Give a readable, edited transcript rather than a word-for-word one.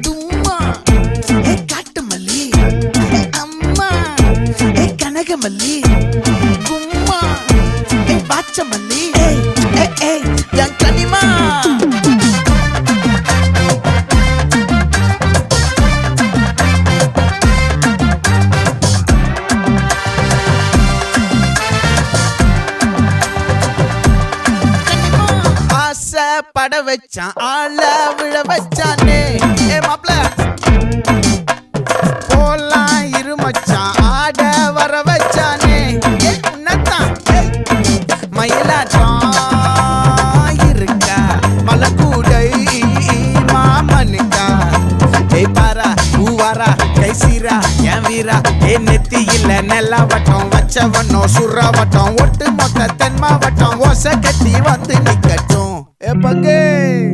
தும்மா ஏ காட்டு மல்லி அம்மா ஏ கனகமல்லி கும்மா ஏ பாச்ச மல்லி என் கனிமா பட வச்சான் ஆள விழ வச்சானே ஏ மாப்ள போலாம் இருமச்சான் ஆட வர வச்சானே ஏ உன்னத்தான் மயிலாட்டம் இருக்கா மலக்கூடை மாமனுக்கா ஏய் பாரா பூவாரா கைசீரா என் வீரா ஏ நெத்தி இல்ல நெல்லா வட்டம் வச்சவனோ சுறா வட்டம் ஒட்டு மொத்த தென் மாவட்டம் ஓசை கட்டி வந்து நிக்கட்டும். É pra quem?